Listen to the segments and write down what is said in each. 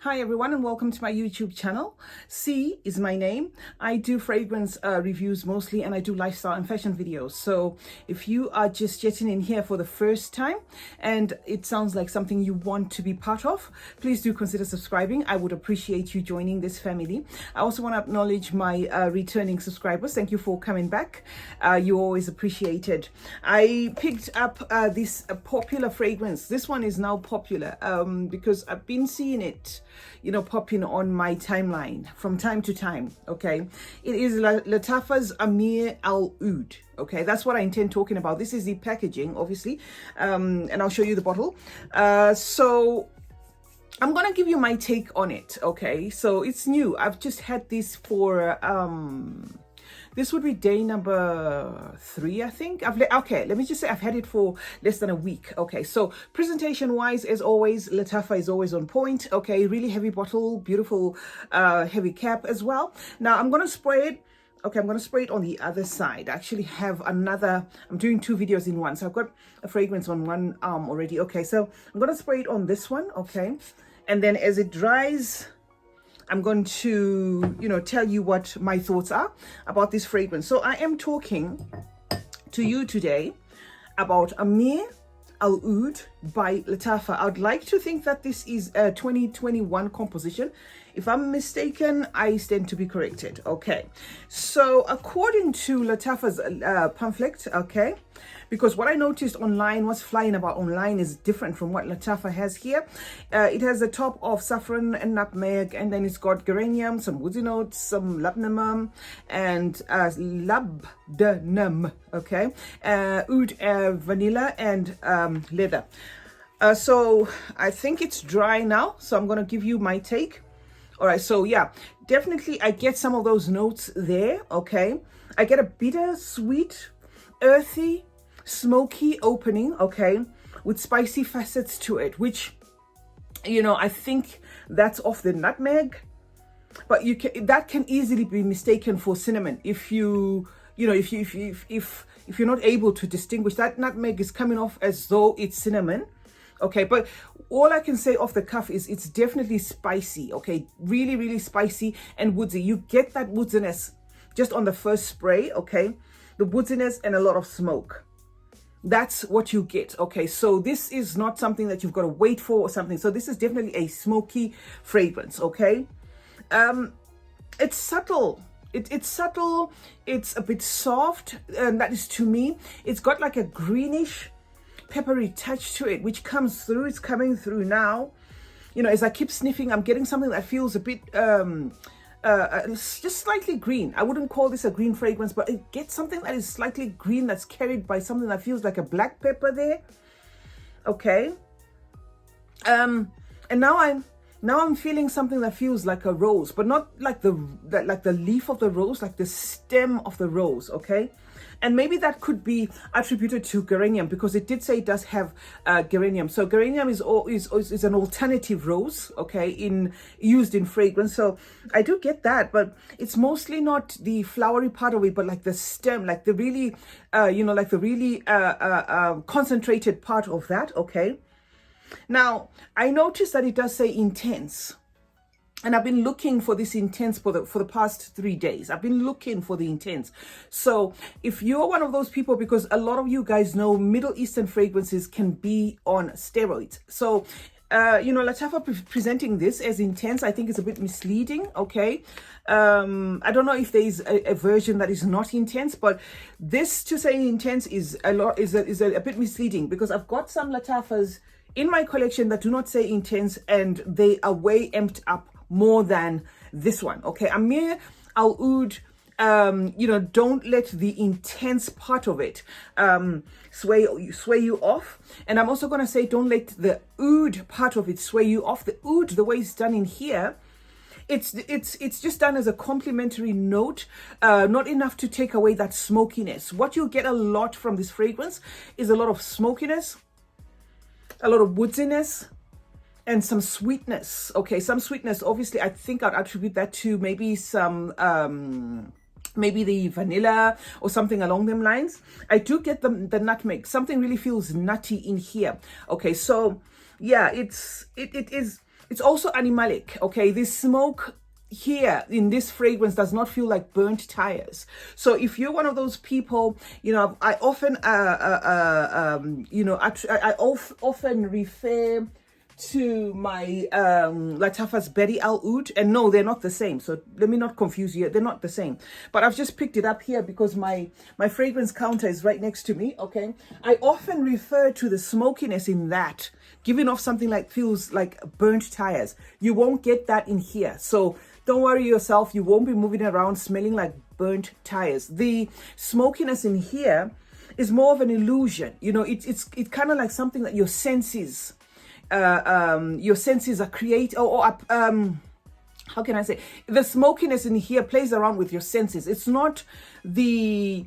Hi everyone and welcome to my YouTube channel. C is my name. I do fragrance reviews mostly, and I do lifestyle and fashion videos. So if you are just jetting in here for the first time and it sounds like something you want to be part of, please do consider subscribing. I would appreciate you joining this family. I also want to acknowledge my returning subscribers. Thank you for coming back. You're always appreciated. I picked up this popular fragrance. This one is now popular because I've been seeing it, you know, popping on my timeline from time to time. Okay, it is Lattafa's Ameer Al Oudh. Okay, that's what I intend talking about. This is the packaging, obviously, and I'll show you the bottle. So I'm gonna give you my take on it. Okay, so it's new. I've just had this for this would be day number 3, I think. Okay, let me just say I've had it for less than a week. Okay, so presentation wise, as always, Lattafa is always on point. Okay, really heavy bottle, beautiful heavy cap as well. Now I'm gonna spray it. Okay, I'm gonna spray it on the other side. I actually have another, I'm doing 2 videos in one. So I've got a fragrance on one arm already. Okay, so I'm gonna spray it on this one. Okay, and then as it dries, I'm going to, you know, tell you what my thoughts are about this fragrance. So I am talking to you today about Ameer Al Oudh by Lattafa. I'd like to think that this is a 2021 composition. If I'm mistaken, I stand to be corrected. Okay, so according to Lattafa's pamphlet, okay, because what I noticed online, what's flying about online is different from what Lattafa has here. It has a top of saffron and nutmeg, and then it's got geranium, some woodsy notes, some labdanum, and labdanum, okay, oud, vanilla, and leather. So I think it's dry now, so I'm going to give you my take. All right, so yeah, definitely I get some of those notes there. Okay, I get a bitter, sweet, earthy, smoky opening, okay, with spicy facets to it, which, you know, I think that's off the nutmeg, but that can easily be mistaken for cinnamon if you know, if you're not able to distinguish. That nutmeg is coming off as though it's cinnamon. Okay, but all I can say off the cuff is it's definitely spicy. Okay, really, really spicy and woodsy. You get that woodsiness just on the first spray. Okay, the woodsiness and a lot of smoke. That's what you get. Okay, so this is not something that you've got to wait for or something. So this is definitely a smoky fragrance. Okay, it's subtle. It's subtle. It's a bit soft, and that is to me. It's got like a greenish, peppery touch to it, which comes through. It's coming through now. You know, as I keep sniffing, I'm getting something that feels a bit just slightly green. I wouldn't call this a green fragrance, but it gets something that is slightly green that's carried by something that feels like a black pepper there. Okay, and now I'm feeling something that feels like a rose, but not like the leaf of the rose, like the stem of the rose. Okay, and maybe that could be attributed to geranium, because it did say it does have geranium. So geranium is an alternative rose, okay, used in fragrance. So I do get that, but it's mostly not the flowery part of it, but like the stem, like the really, you know, like the really concentrated part of that. Okay. Now, I noticed that it does say intense, and I've been looking for this intense for the past 3 days. I've been looking for the intense. So if you're one of those people, because a lot of you guys know Middle Eastern fragrances can be on steroids. So, you know, Lattafa presenting this as intense, I think is a bit misleading. Okay, I don't know if there is a version that is not intense, but this to say intense is a bit misleading, because I've got some Lattafas in my collection that do not say intense, and they are way amped up more than this one. Okay, Ameer Al Oudh, you know, don't let the intense part of it sway you off. And I'm also going to say, don't let the oud part of it sway you off. The oud, the way it's done in here, it's just done as a complementary note, not enough to take away that smokiness. What you get a lot from this fragrance is a lot of smokiness, a lot of woodsiness, and some sweetness. Okay, some sweetness. Obviously, I think I'd attribute that to maybe some maybe the vanilla or something along them lines. I do get the nutmeg. Something really feels nutty in here. Okay, so yeah, it is It's also animalic, okay? This smoke here in this fragrance does not feel like burnt tires. So if you're one of those people, you know, I often you know, I often refer to my Lattafa's Berry Oud, and no, they're not the same, so let me not confuse you, they're not the same, but I've just picked it up here because my fragrance counter is right next to me, okay? I often refer to the smokiness in that, giving off something like feels like burnt tires. You won't get that in here, so don't worry yourself, you won't be moving around smelling like burnt tires. The smokiness in here is more of an illusion, you know. It's kind of like something that your senses are how can I say, the smokiness in here plays around with your senses. It's not the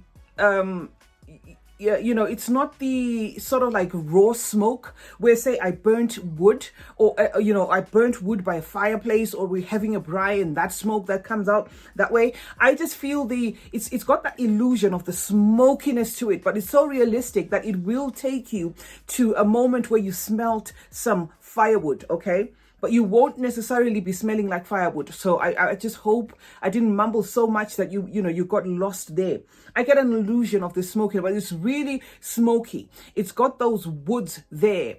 you know, it's not the sort of like raw smoke where, say, I burnt wood, or you know, I burnt wood by a fireplace, or we're having a braai and that smoke that comes out that way. I just feel it's got that illusion of the smokiness to it, but it's so realistic that it will take you to a moment where you smelt some firewood, okay? But you won't necessarily be smelling like firewood. So I just hope I didn't mumble so much that you know, you got lost there. I get an illusion of the smoky, but it's really smoky. It's got those woods there.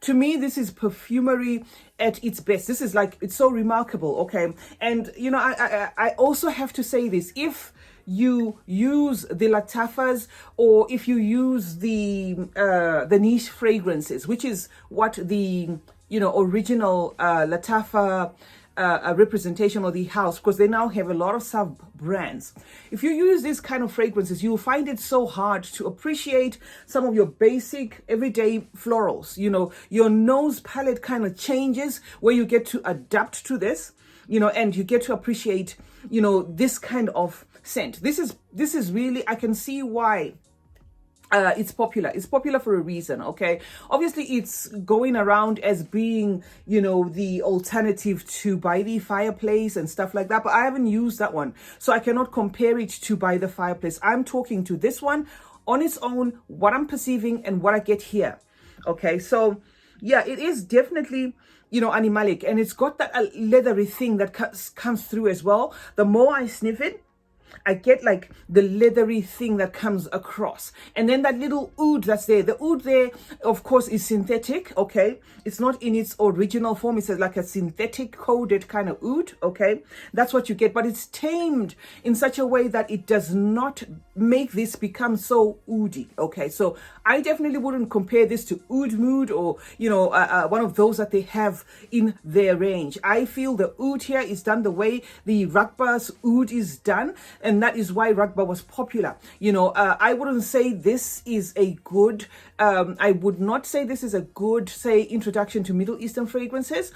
To me, this is perfumery at its best. This is like, it's so remarkable, okay? And, you know, I also have to say this. If you use the Lattafas, or if you use the niche fragrances, which is what the, you know, original Lattafa representation of the house, because they now have a lot of sub brands. If you use these kind of fragrances, you'll find it so hard to appreciate some of your basic everyday florals. You know, your nose palette kind of changes where you get to adapt to this, you know, and you get to appreciate, you know, this kind of scent. This is really, I can see why it's popular. It's popular for a reason, okay? Obviously, it's going around as being, you know, the alternative to By the Fireplace and stuff like that, but I haven't used that one, so I cannot compare it to By the Fireplace. I'm talking to this one on its own, what I'm perceiving and what I get here, okay? So yeah, it is definitely, you know, animalic, and it's got that leathery thing that comes through as well. The more I sniff it, I get like the leathery thing that comes across. And then that little oud that's there. The oud there, of course, is synthetic, okay? It's not in its original form. It's like a synthetic coded kind of oud, okay? That's what you get. But it's tamed in such a way that it does not make this become so oudy, okay? So I definitely wouldn't compare this to Oud Mood, or, you know, one of those that they have in their range. I feel the oud here is done the way the Rugba's oud is done, and that is why Rugba was popular. You know, I wouldn't say this is a good, I would not say this is a good, say, introduction to Middle Eastern fragrances,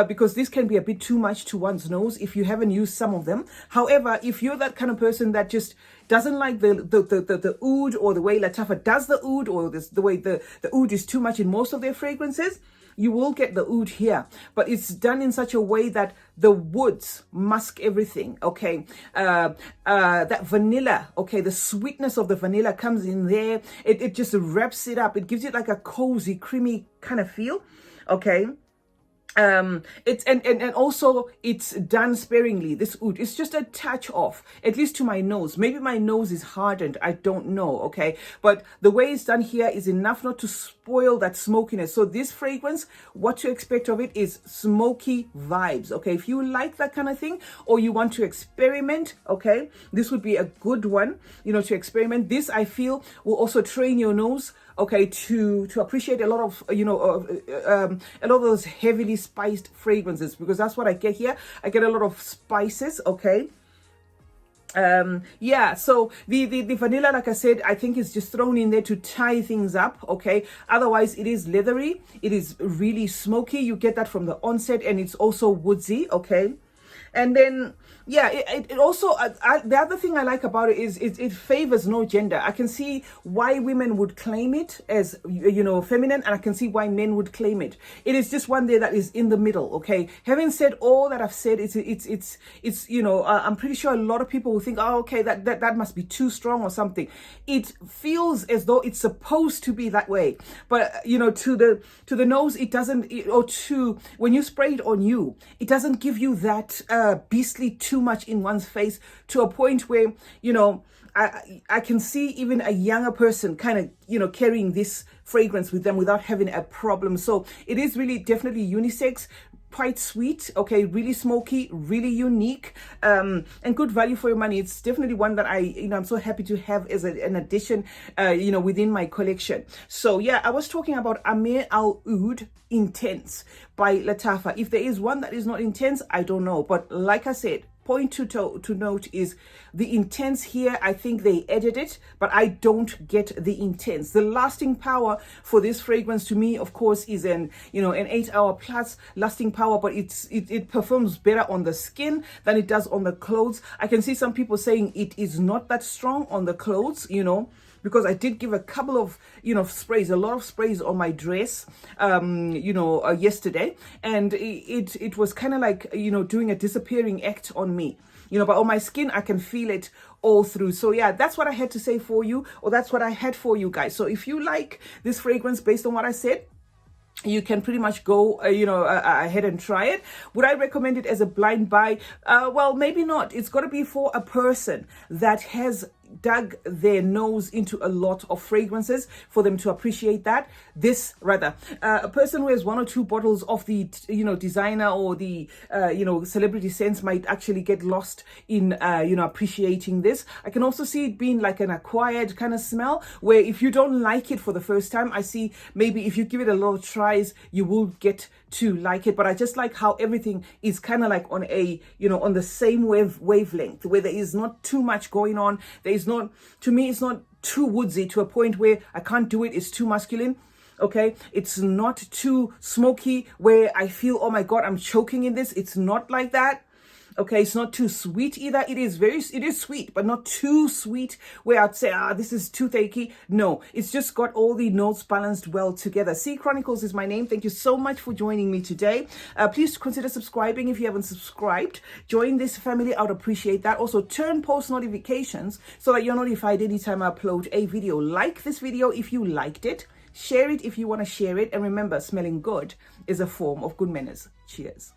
because this can be a bit too much to one's nose if you haven't used some of them. However, if you're that kind of person that just doesn't like the oud, or the way Lattafa does the oud, or the way the oud is too much in most of their fragrances, you will get the oud here, but it's done in such a way that the woods mask everything, okay? That vanilla, okay, the sweetness of the vanilla comes in there. It just wraps it up. It gives it like a cozy, creamy kind of feel, okay? It's and also it's done sparingly. This oud, it's just a touch off, at least to my nose. Maybe my nose is hardened, I don't know, okay? But the way it's done here is enough not to spoil that smokiness. So this fragrance, what to expect of it is smoky vibes, okay? If you like that kind of thing, or you want to experiment, okay, this would be a good one, you know, to experiment. This, I feel, will also train your nose, okay, to appreciate a lot of, you know, a lot of those heavily spiced fragrances, because that's what I get here. I get a lot of spices, okay? Yeah, so the vanilla, like I said, I think is just thrown in there to tie things up, okay? Otherwise, it is leathery. It is really smoky. You get that from the onset, and it's also woodsy, okay? And then, yeah, it also, the other thing I like about it is it favors no gender. I can see why women would claim it as, you know, feminine, and I can see why men would claim it. It is just one there that is in the middle, okay? Having said all that I've said, it's you know, I'm pretty sure a lot of people will think, oh, okay, that must be too strong or something. It feels as though it's supposed to be that way. But, you know, to the nose, it doesn't, or to, when you spray it on you, it doesn't give you that beastly too much in one's face, to a point where, you know, I can see even a younger person kind of, you know, carrying this fragrance with them without having a problem. So it is really definitely unisex, quite sweet, okay, really smoky, really unique, and good value for your money. It's definitely one that I'm so happy to have as an addition, you know, within my collection. So yeah, I was talking about Ameer Al Oud Intense by Lattafa. If there is one that is not intense, I don't know. But like I said, point to note is the intense here. I think they edited it, but I don't get the intense. The lasting power for this fragrance to me, of course, is an 8-hour plus lasting power, but it performs better on the skin than it does on the clothes. I can see some people saying it is not that strong on the clothes, you know, because I did give a couple of, you know, sprays, a lot of sprays on my dress, yesterday. And it was kind of like, you know, doing a disappearing act on me, you know, but on my skin, I can feel it all through. So yeah, that's what I had to say for you, or that's what I had for you guys. So if you like this fragrance based on what I said, you can pretty much go, ahead and try it. Would I recommend it as a blind buy? Well, maybe not. It's got to be for a person that has dug their nose into a lot of fragrances for them to appreciate that. This rather, a person who has 1 or 2 bottles of the, you know, designer or the, celebrity scents might actually get lost in, appreciating this. I can also see it being like an acquired kind of smell, where if you don't like it for the first time, I see maybe if you give it a lot of tries, you will get to like it. But I just like how everything is kind of like on a, you know, on the same wavelength, where there is not too much going on. There is not, to me, it's not too woodsy to a point where I can't do it. It's too masculine. Okay, it's not too smoky where I feel, oh my God, I'm choking in this. It's not like that. Okay, it's not too sweet either. It is sweet, but not too sweet where I'd say, this is toothache. No, it's just got all the notes balanced well together. CeeChronicles is my name. Thank you so much for joining me today. Please consider subscribing if you haven't subscribed. Join this family. I would appreciate that. Also, turn post notifications so that you're notified anytime I upload a video. Like this video if you liked it. Share it if you want to share it. And remember, smelling good is a form of good manners. Cheers.